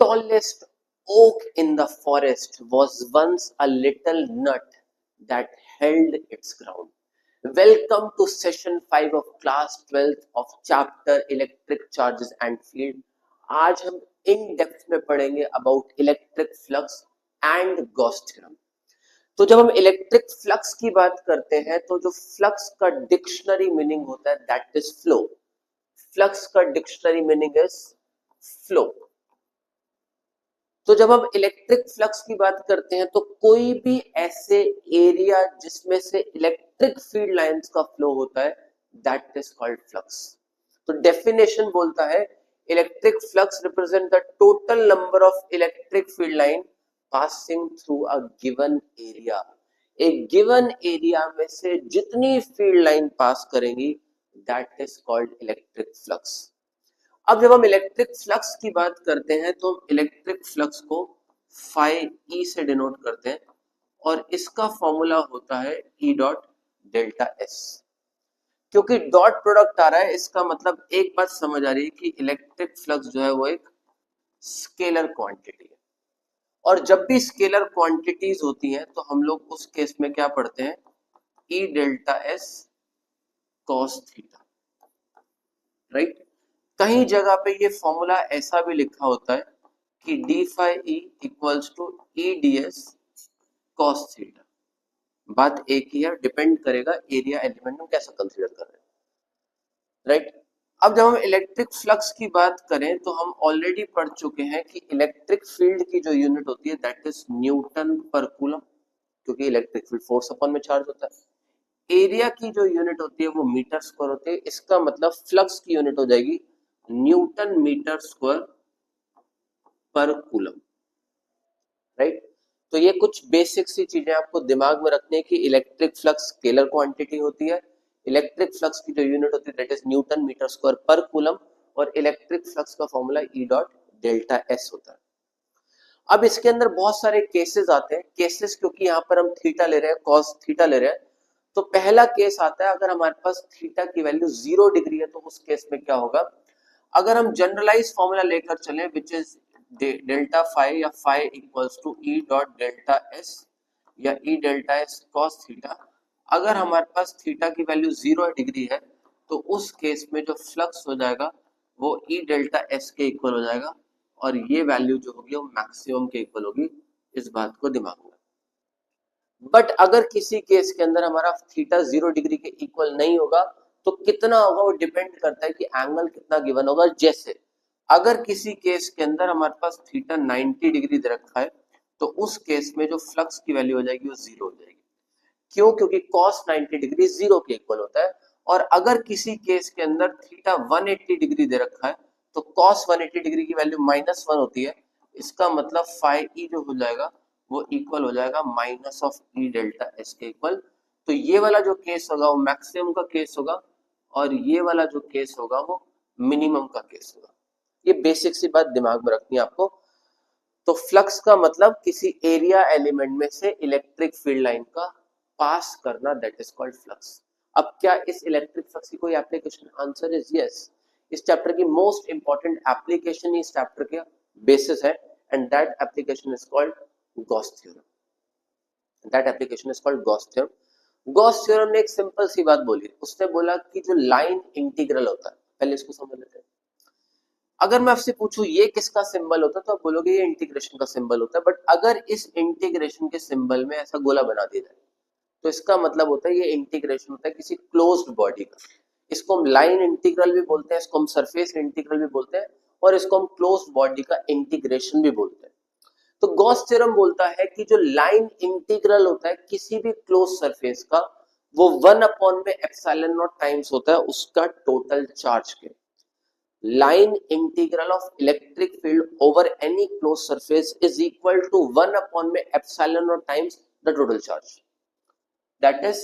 tallest oak in the forest was once a little nut that held its ground. Welcome to session 5 of class 12th of chapter electric charges and field. आज हम in depth में पढ़ेंगे about electric flux and Gauss theorem. तो जब हम electric flux की बात करते हैं तो जो फ्लक्स का डिक्शनरी मीनिंग होता है दैट इज फ्लो. फ्लक्स का डिक्शनरी मीनिंग इज फ्लो. तो जब हम इलेक्ट्रिक फ्लक्स की बात करते हैं तो कोई भी ऐसे एरिया जिसमें से इलेक्ट्रिक फील्ड लाइंस का फ्लो होता है दैट इज कॉल्ड फ्लक्स. तो डेफिनेशन बोलता है electric flux represent the total number of electric field line passing through a given area. एक गिवन एरिया में से जितनी फील्ड लाइन पास करेंगी that is called electric flux. अब जब हम इलेक्ट्रिक फ्लक्स की बात करते हैं तो इलेक्ट्रिक फ्लक्स को फाई ई से डिनोट करते हैं और इसका फॉर्मूला होता है ई डॉट डेल्टा एस. क्योंकि डॉट प्रोडक्ट आ रहा है इसका मतलब एक बात समझ आ रही है कि इलेक्ट्रिक फ्लक्स जो है वो एक स्केलर क्वांटिटी है. और जब भी स्केलर क्वांटिटीज होती हैं तो हम लोग उस केस में क्या पढ़ते हैं ई delta S cos theta. Right. कहीं जगह पे ये फॉर्मूला ऐसा भी लिखा होता है कि D phi E equals to E D S cos theta. बात एक ही है, डिपेंड करेगा एरिया एलिमेंट में कैसा कंसीडर कर रहे हैं. राइट. अब जब हम इलेक्ट्रिक फ्लक्स की बात करें तो हम ऑलरेडी पढ़ चुके हैं कि इलेक्ट्रिक फील्ड की जो यूनिट होती है दैट इज न्यूटन पर कूलम, क्योंकि इलेक्ट्रिक फील्ड फोर्स अपॉन में चार्ज होता है. एरिया की जो यूनिट होती है वो मीटर स्क्वायर होती है. इसका मतलब फ्लक्स की यूनिट हो जाएगी Newton metre square per coulomb. Right. तो ये कुछ बेसिक सी चीजें आपको दिमाग में रखने की. इलेक्ट्रिक फ्लक्स स्केलर क्वांटिटी होती है. इलेक्ट्रिक फ्लक्स की जो यूनिट होती है that is newton metre square per coulomb और इलेक्ट्रिक फ्लक्स का formula E dot delta S होता है. अब इसके अंदर बहुत सारे केसेस आते हैं. केसेस क्योंकि यहाँ पर हम थीटा ले रहे हैं, कॉस थीटा ले रहे हैं, तो पहला केस आता है अगर हमारे पास थीटा की वैल्यू 0 डिग्री है तो उस केस में क्या होगा. अगर हम जनरलाइज फॉर्मूला लेकर चलें विच इज डेल्टा फाई या phi equals to E dot delta S या E delta S cos theta, अगर हमारे पास थीटा की वैल्यू 0 डिग्री है तो उस केस में जो फ्लक्स हो जाएगा वो ई डेल्टा एस के इक्वल हो जाएगा और ये वैल्यू जो होगी वो मैक्सिमम के इक्वल होगी. इस बात को दिमाग में. बट अगर किसी केस के अंदर हमारा थीटा 0 डिग्री के इक्वल नहीं होगा तो कितना होगा वो डिपेंड करता है कि एंगल कितना गिवन होगा. जैसे अगर किसी केस के अंदर हमारे पास थीटा 90 डिग्री दे रखा है तो उस केस में जो फ्लक्स की वैल्यू हो जाएगी वो 0 हो जाएगी. क्यों? क्योंकि cos 90 डिग्री 0 के इक्वल होता है. और अगर किसी केस के अंदर थीटा 180 डिग्री दे रखा है तो cos 180 डिग्री की वैल्यू -1 होती है. इसका मतलब फाई ई जो हो जाएगा वो इक्वल हो जाएगा minus of E delta S के इक्वल. तो ये वाला जो केस होगा वो मैक्सिमम का केस होगा और ये वाला जो केस होगा वो मिनिमम का केस होगा. ये बेसिक सी बात दिमाग में रखनी है आपको. तो फ्लक्स का मतलब किसी एरिया एलिमेंट में से इलेक्ट्रिक फील्ड लाइन का पास करना दैट इज कॉल्ड फ्लक्स. अब क्या इस इलेक्ट्रिक फ्लक्स की कोई एप्लीकेशन? Answer is yes. इस चैप्टर की मोस्ट इंपॉर्टेंट एप्लीकेशन इस चैप्टर के बेसिस है and that application is called Gauss theorem. That application is called Gauss theorem. Gauss theorem ने एक सिंपल सी बात बोली. उसने बोला कि जो लाइन इंटीग्रल होता है, पहले इसको समझ लेते हैं. अगर मैं आपसे पूछूं ये किसका सिंबल होता है तो आप बोलोगे ये इंटीग्रेशन का सिंबल होता है. बट अगर इस इंटीग्रेशन के सिंबल में ऐसा गोला बना दिया जाए तो इसका मतलब होता है ये इंटीग्रेशन होता है किसी क्लोज्ड बॉडी का. इसको हम लाइन इंटीग्रल भी बोलते हैं, इसको हम सरफेस इंटीग्रल भी बोलते हैं और इसको हम क्लोज्ड बॉडी का इंटीग्रेशन भी बोलते हैं. तो गॉस थ्योरम बोलता है कि जो लाइन इंटीग्रल होता है किसी भी क्लोज सरफेस का वो 1 में एप्सिलॉन नॉट टाइम्स होता है उसका टोटल चार्ज के. line integral of electric field over any closed surface is equal to 1 में epsilon naught times the total charge. That is,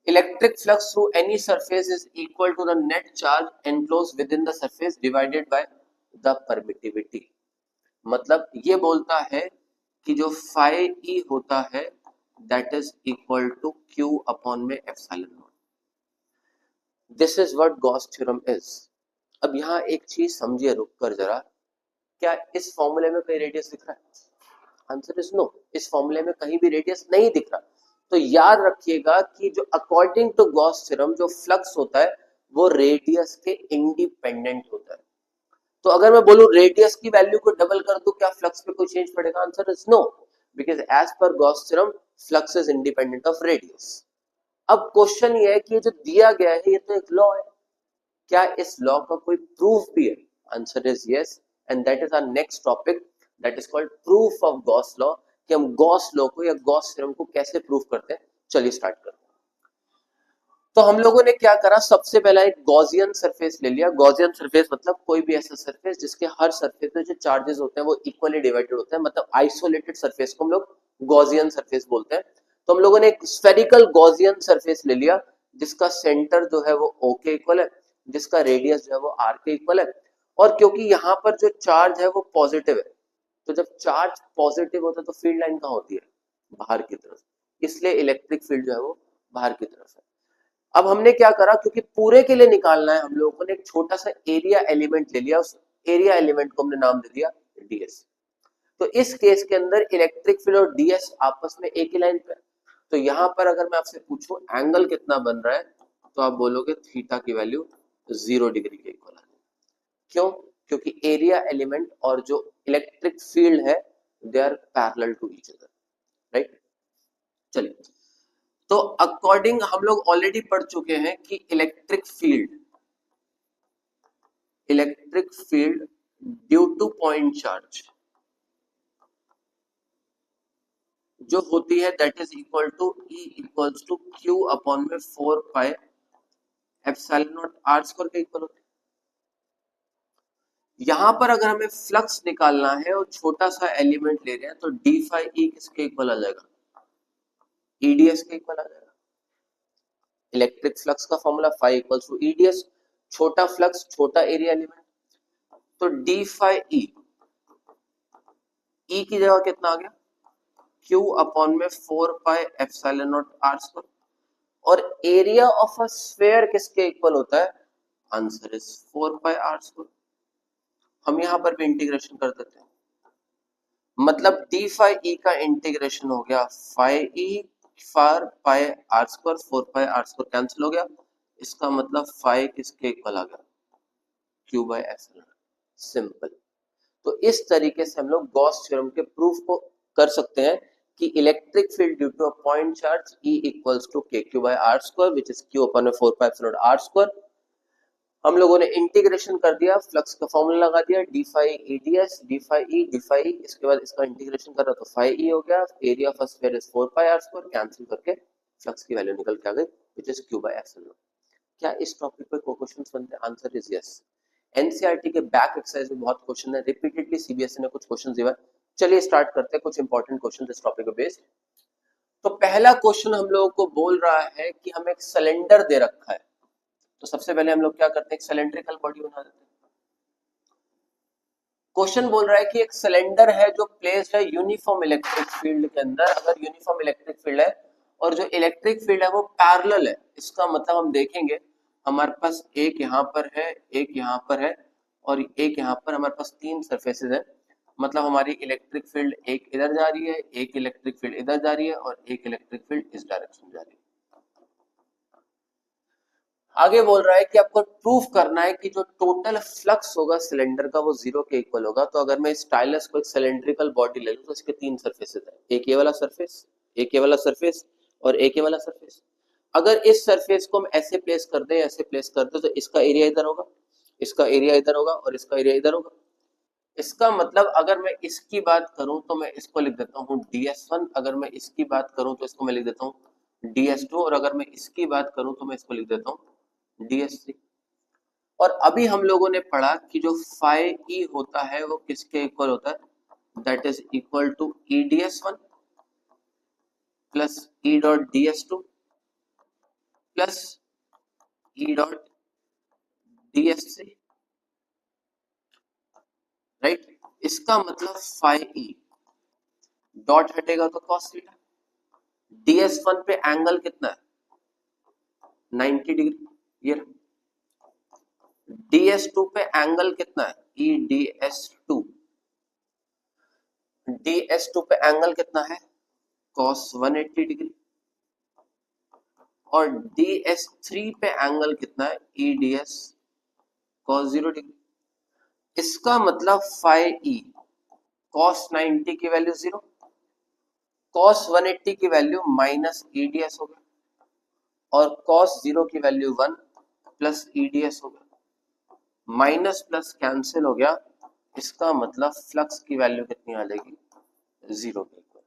electric flux through any surface is equal to the net charge enclosed within the surface divided by the permittivity. मतलब ये बोलता है कि जो phi e होता है that is equal to q upon में epsilon naught. This is what Gauss theorem is. अब यहाँ एक चीज समझिए रुक कर जरा. क्या इस फॉर्मूले में कहीं रेडियस दिख रहा है? आंसर इज नो, इस फॉर्मूले में कहीं भी रेडियस नहीं दिख रहा। तो याद रखिएगा कि जो अकॉर्डिंग टू गॉस थ्योरम जो फ्लक्स होता है वो रेडियस के इंडिपेंडेंट होता है। तो अगर मैं बोलूं रेडियस की वैल्यू को डबल कर दूं, क्या फ्लक्स पे कोई चेंज पड़ेगा? Answer is no, because as per Gauss theorem flux is independent of radius. अब क्वेश्चन ये है कि ये जो दिया गया है ये तो एक लॉ है, क्या इस लॉ का कोई प्रूफ भी है? Answer is yes, and that is our next topic, that is called proof of Gauss law, कि हम गॉस लॉ को या गॉस थ्योरम को कैसे प्रूफ करते हैं। चलिए स्टार्ट करते हैं। तो हम लोगों ने क्या करा, सबसे पहला एक गॉसियन सरफेस ले लिया। गॉसियन सरफेस मतलब कोई भी ऐसा सरफेस जिसके हर सरफेस में जो चार्जेस होते हैं वो इक्वली डिवाइडेड होते हैं, मतलब आइसोलेटेड सरफेस को हम लोग गॉसियन सरफेस बोलते हैं। तो हम लोगों ने एक स्फेरिकल गॉसियन सरफेस ले लिया जिसका सेंटर जो है वो O के इक्वल है, जिसका रेडियस जो है वो R के इक्वल है, और क्योंकि यहाँ पर जो चार्ज है वो पॉजिटिव है, तो जब चार्ज पॉजिटिव होता है तो फील्ड लाइन कहाँ होती है? बाहर की तरफ, इसलिए इलेक्ट्रिक फील्ड जो है वो बाहर की तरफ है। अब हमने क्या करा, क्योंकि पूरे के लिए निकालना है हम लोगों ने एक छोटा सा एरिया एलिमेंट ले लिया, उस एरिया एलिमेंट को हमने नाम दे दिया ds। तो इस केस के अंदर इलेक्ट्रिक फील्ड और ds आपस में एक ही लाइन पे है। तो यहां पर अगर मैं आपसे पूछूं एंगल कितना बन रहा है, तो आप बोलोगे थीटा की वैल्यू 0 डिग्री के इक्वल है। क्यों? क्योंकि एरिया एलिमेंट और जो इलेक्ट्रिक फील्ड है they are parallel to each other, right. चलिए, तो अकॉर्डिंग हम लोग ऑलरेडी पढ़ चुके हैं कि electric field due to point charge जो होती है that is equal to E equals to Q upon में 4 pi epsilon naught R square के इक्वल होती है। यहां पर अगर हमें फ्लक्स निकालना है और छोटा सा एलिमेंट ले रहे हैं तो d फाई E किसके इक्वल आ जाएगा? EDS के इक्वल आ जाएगा। इलेक्ट्रिक फ्लक्स का formula phi equals to EDS, छोटा फ्लक्स छोटा एरिया एलिमेंट, तो d फाई E की जगह कितना आ गया? Q अपॉन में 4 pi epsilon naught R square, और एरिया ऑफ अ स्फीयर किसके इक्वल होता है? Answer is 4 pi R square. हम यहां पर भी इंटीग्रेशन कर देते हैं, मतलब d फाई E का इंटीग्रेशन हो गया फाई E 4 पाई R स्क्वायर, 4 पाई R स्क्वायर कैंसिल हो गया, इसका मतलब फाई किसके इक्वल आ गया? Q by epsilon. सिंपल। तो इस तरीके से हम लोग गॉस थ्योरम के प्रूफ को कर सकते हैं कि electric field due to a point charge E equals to KQ by R square which is Q upon 4 pi epsilon R square. हम लोगों ने इंटीग्रेशन कर दिया, फ्लक्स का फॉर्मूला लगा दिया D phi EDS, D phi E, D phi E, इसके बाद इसका इंटीग्रेशन करा तो फाई E हो गया, area of a sphere is 4 pi R square, cancel करके फ्लक्स की वैल्यू निकल के आ गई which is Q by epsilon. क्या इस टॉपिक पे कोई क्वेश्चंस बनते हैं? Answer is yes. एनसीईआरटी के बैक एक्सरसाइज में बहुत क्वेश्चन है, रिपीटेडली सीबीएसई ने कुछ क्वेश्चन दिया है। चलिए स्टार्ट करते हैं कुछ इंपॉर्टेंट क्वेश्चन इस टॉपिक पे बेस्ड। तो पहला क्वेश्चन हम लोगों को बोल रहा है कि हमें एक सिलेंडर दे रखा है, तो सबसे पहले हम लोग क्या करते हैं, एक सिलेंड्रिकल बॉडी बना देते हैं। क्वेश्चन बोल रहा है कि एक सिलेंडर है जो प्लेस्ड है यूनिफॉर्म इलेक्ट्रिक फील्ड के अंदर। अगर यूनिफॉर्म इलेक्ट्रिक फील्ड है और जो इलेक्ट्रिक फील्ड है वो पैरेलल है, इसका मतलब हम देखेंगे हमारे पास एक यहाँ पर है, एक यहाँ पर है और एक यहाँ पर, हमारे पास तीन सरफेसेस है, मतलब हमारी इलेक्ट्रिक फील्ड एक इधर जा रही है, एक इलेक्ट्रिक फील्ड इधर जा रही है और एक इलेक्ट्रिक फील्ड इस डायरेक्शन में जा रही है। आगे बोल रहा है कि आपको प्रूफ करना है कि जो टोटल फ्लक्स होगा सिलेंडर का वो 0 के इक्वल होगा। तो अगर मैं स्टाइलस को एक सिलेंड्रिकल बॉडी ले लूं तो इसके तीन सरफेसेस है, एक ये वाला सरफेस, एक ये वाला सरफेस और एक ये वाला सरफेस। अगर इस सरफेस को हम ऐसे प्लेस कर दें, ऐसे प्लेस कर दें, तो इसका एरिया इधर होगा, इसका एरिया इधर होगा और इसका एरिया इधर होगा। इसका मतलब अगर मैं इसकी बात करूं तो मैं इसको लिख देता हूं ds1, अगर मैं इसकी बात करूं तो इसको मैं लिख देता हूं ds2, और अगर मैं इसकी बात करूं तो मैं इसको लिख देता हूं ds3। और अभी हम लोगों ने पढ़ा कि जो फाई E होता है वो किसके इक्वल होता है? That is equal to EDS1 plus E dot DS2 plus E dot DS3, right. इसका मतलब फाई E डॉट हटेगा तो cos थीटा। DS1 पे एंगल कितना है? 90 डिग्री, ये DS2 पे एंगल कितना है? EDS2 DS2 पे एंगल कितना है, cos 180 डिग्री, और DS3 पे एंगल कितना है, EDS cos 0 डिग्री। इसका मतलब फाई ई cos 90 की वैल्यू 0, cos 180 की वैल्यू माइनस EDS हो गया, और cos 0 की वैल्यू 1 प्लस EDS हो गया, माइनस प्लस कैंसिल हो गया। इसका मतलब फ्लक्स की वैल्यू कितनी आ जाएगी, 0 के इक्वल।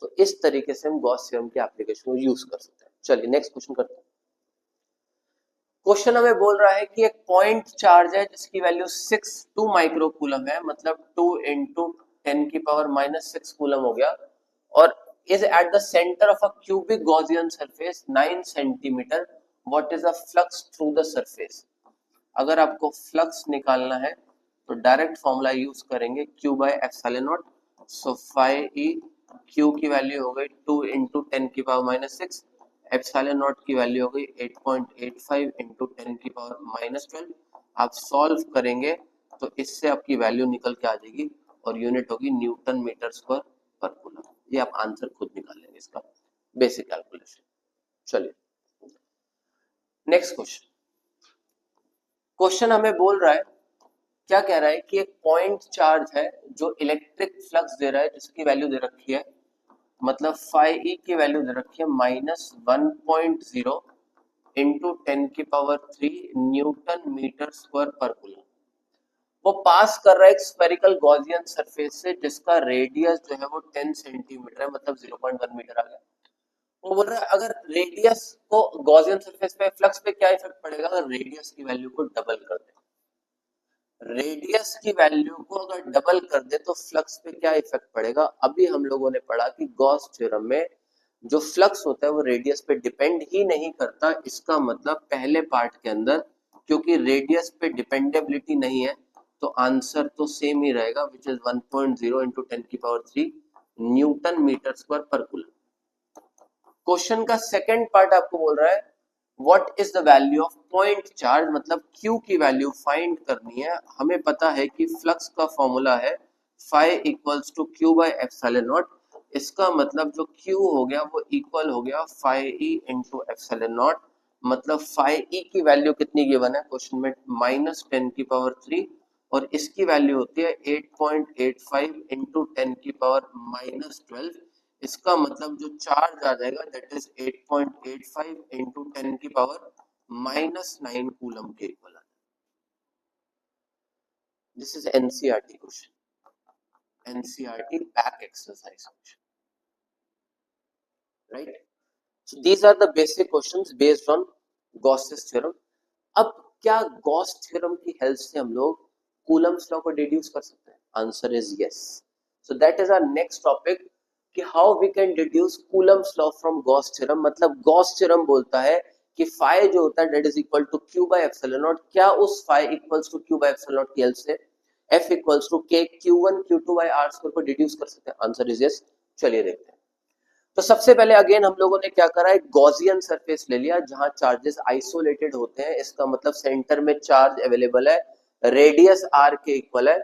तो इस तरीके से हम गॉस थ्योरम के एप्लीकेशन को यूज कर सकते हैं। चलिए नेक्स्ट क्वेश्चन करते हैं। क्वेश्चन हमें बोल रहा है कि एक पॉइंट चार्ज है जिसकी वैल्यू 2 माइक्रोकूलम है, मतलब 2 इंटू 10 की पावर माइनस 6 कूलम हो गया, और is at the center of a cubic Gaussian surface 9 centimetre. What is the flux through the surface? अगर आपको फ्लक्स निकालना है तो डायरेक्ट फॉर्मूला यूज करेंगे Q by epsilon naught. So phi E Q की वैल्यू हो गई 2 इंटू 10 की पावर माइनस 6, एप्सिलॉन नॉट की वैल्यू हो गई 8.85 इंटू 10 की पावर माइनस 12। आप सॉल्व करेंगे तो इससे आपकी वैल्यू निकल के आ जाएगी और यूनिट होगी Newton metre square per coulomb. ये आप आंसर खुद निकाल लेंगे इसका बेसिक कैलकुलेशन। चलिए नेक्स्ट क्वेश्चन। क्वेश्चन हमें बोल रहा है, क्या कह रहा है कि एक पॉइंट चार्ज है जो इलेक्ट्रिक फ्लक्स दे रहा है, जिसकी वैल्यू दे रखी है, मतलब फाई ई की वैल्यू दे रखी है माइनस 1.0 इंटू 10 की power 3 Newton metre square per coulomb. वो पास कर रहा है एक स्फेरिकल गॉसियन सरफेस से जिसका रेडियस जो है वो 10 सेंटीमीटर है, मतलब 0.1 मीटर आ गया। वो बोल रहा है अगर रेडियस को गॉसियन सरफेस पे फ्लक्स पे क्या इफेक्ट पड़ेगा अगर रेडियस की वैल्यू को डबल कर दे। रेडियस की वैल्यू को अगर डबल कर दे तो फ्लक्स पे क्या इफेक्ट पड़ेगा। अभी हम लोगों ने पढ़ा कि गॉस थ्योरम में जो फ्लक्स होता है वो रेडियस पे डिपेंड ही नहीं करता। इसका मतलब पहले पार्ट के अंदर क्योंकि रेडियस पे डिपेंडेबिलिटी नहीं है तो आंसर तो सेम ही रहेगा, विच इज 1.0 इंटू 10 की power 3 Newton metre square per coulomb. Question का सेकंड पार्ट आपको बोल रहा है what is the value of point charge, मतलब Q की वैल्यू फाइंड करनी है। हमें पता है कि फ्लक्स का फॉर्मूला है phi equals to Q by epsilon naught. इसका मतलब जो Q हो गया वो इक्वल हो गया phi E into epsilon naught, मतलब फाई ई की वैल्यू कितनी गिवन है क्वेश्चन में, माइनस 10 की पावर 3, और इसकी वैल्यू होती है 8.85 इंटू 10 की पावर माइनस 12। इसका मतलब जो चार्ज आ जाएगा दैट इज 8.85 इंटू 10 की पावर माइनस 9 कूलम के equal. This is NCERT question, NCERT back exercise question, right. So these are the basic questions based on Gauss's theorem. अब क्या गॉस थ्योरम की help से हम लोग कूलम्स लॉ को deduce कर सकते हैं? Answer is yes. So that is our next topic कि how we can deduce Coulomb's law from Gauss theorem. मतलब गॉस थ्योरम बोलता है कि फाई जो होता है that is equal to Q by epsilon naught. क्या उस phi equals to Q by epsilon naught की हेल्प से F equals to K Q1 Q2 by R square को डिड्यूस कर सकते हैं? Answer is yes. चलिए देखते हैं। तो सबसे पहले अगेन हम लोगों ने क्या करा, एक गॉसियन सरफेस ले लिया जहां चार्जेस आइसोलेटेड होते हैं। इसका मतलब सेंटर में चार्ज अवेलेबल है, रेडियस r के इक्वल है।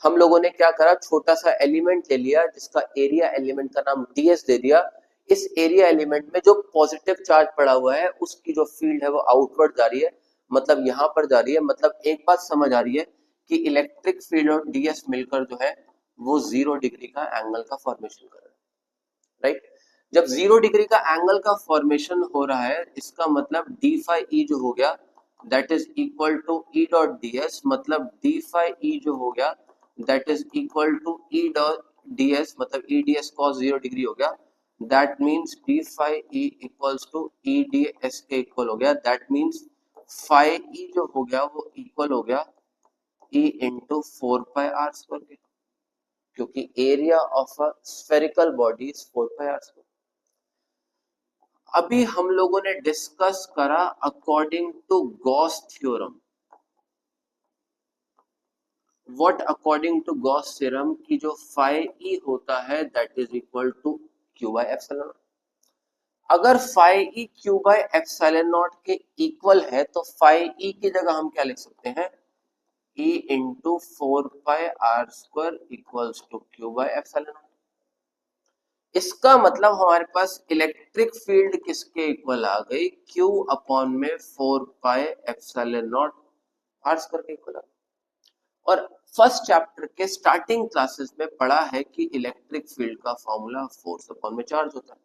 हम लोगों ने क्या करा, छोटा सा एलिमेंट ले लिया जिसका एरिया एलिमेंट का नाम ds दे दिया। इस एरिया एलिमेंट में जो पॉजिटिव चार्ज पड़ा हुआ है उसकी जो फील्ड है वो आउटवर्ड जा रही है, मतलब यहां पर जा रही है। मतलब एक बात समझ आ रही है कि इलेक्ट्रिक फील्ड और ds मिलकर जो है वो 0 डिग्री का एंगल का फॉर्मेशन कर रहा है, राइट। जब 0 डिग्री का एंगल का फॉर्मेशन हो रहा है इसका मतलब डी फाई ई जो हो गया that is equal to E dot D S, मतलब डी फाई ई जो हो गया that is equal to E dot D S, मतलब E D S cos 0 degree हो गया। That means D phi E equals to E D S के equal हो गया। दैट मीन्स फाई ई जो हो गया वो इक्वल हो गया E into 4 pi R square के, क्योंकि area of a spherical body is 4 pi R square. अभी हम लोगों ने डिस्कस करा according to Gauss theorem, what according to Gauss theorem की जो फाई ई होता है that is equal to Q by epsilon. अगर phi E Q by epsilon naught के इक्वल है तो फाई ई की जगह हम क्या लिख सकते हैं, E into 4 pi r square equals to Q by epsilon naught। इसका मतलब हमारे पास इलेक्ट्रिक फील्ड किसके इक्वल आ गई, Q अपॉन में 4 pi epsilon naught R square के इक्वल आ गई। और फर्स्ट चैप्टर के स्टार्टिंग क्लासेस में पढ़ा है कि इलेक्ट्रिक फील्ड का फॉर्मूला फोर्स अपॉन में चार्ज होता है।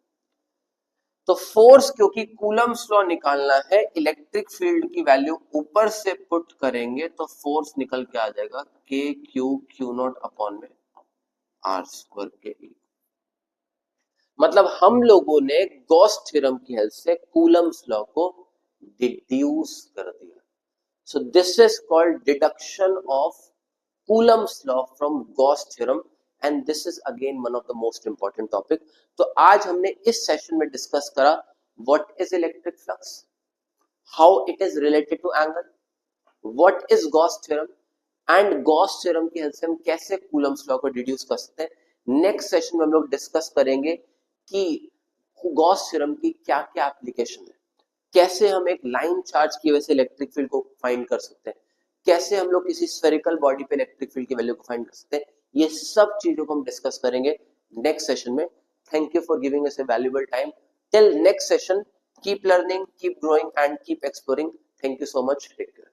तो फोर्स, क्योंकि कूलम्स लॉ निकालना है, इलेक्ट्रिक फील्ड की वैल्यू ऊपर से पुट करेंगे तो फोर्स निकल के आ जाएगा के क्यू नॉट अपॉन में आर स्क्वायर के इक्वल। मतलब हम लोगों ने गॉस थ्योरम की हेल्प से कूलम्स लॉ को डिड्यूस कर दिया। So this is called deduction of Coulomb's law from Gauss theorem, and this is again one of the most important topic. तो आज हमने इस सेशन में डिस्कस करा what is electric flux, how it is related to angle, what is Gauss theorem, and Gauss theorem की help से हम कैसे कूलम्स लॉ को डिड्यूस कर सकते हैं। नेक्स्ट सेशन में हम लोग डिस्कस करेंगे कि गॉस थ्योरम की क्या क्या एप्लीकेशन है, कैसे हम एक लाइन चार्ज की वजह से इलेक्ट्रिक फील्ड को फाइंड कर सकते हैं, कैसे हम लोग किसी स्फेरिकल बॉडी पे इलेक्ट्रिक फील्ड की वैल्यू को फाइंड कर सकते हैं। ये सब चीजों को हम डिस्कस करेंगे नेक्स्ट सेशन में। Thank you for giving us a valuable time. Till next session, keep learning, keep growing and keep exploring. Thank you so much, take care.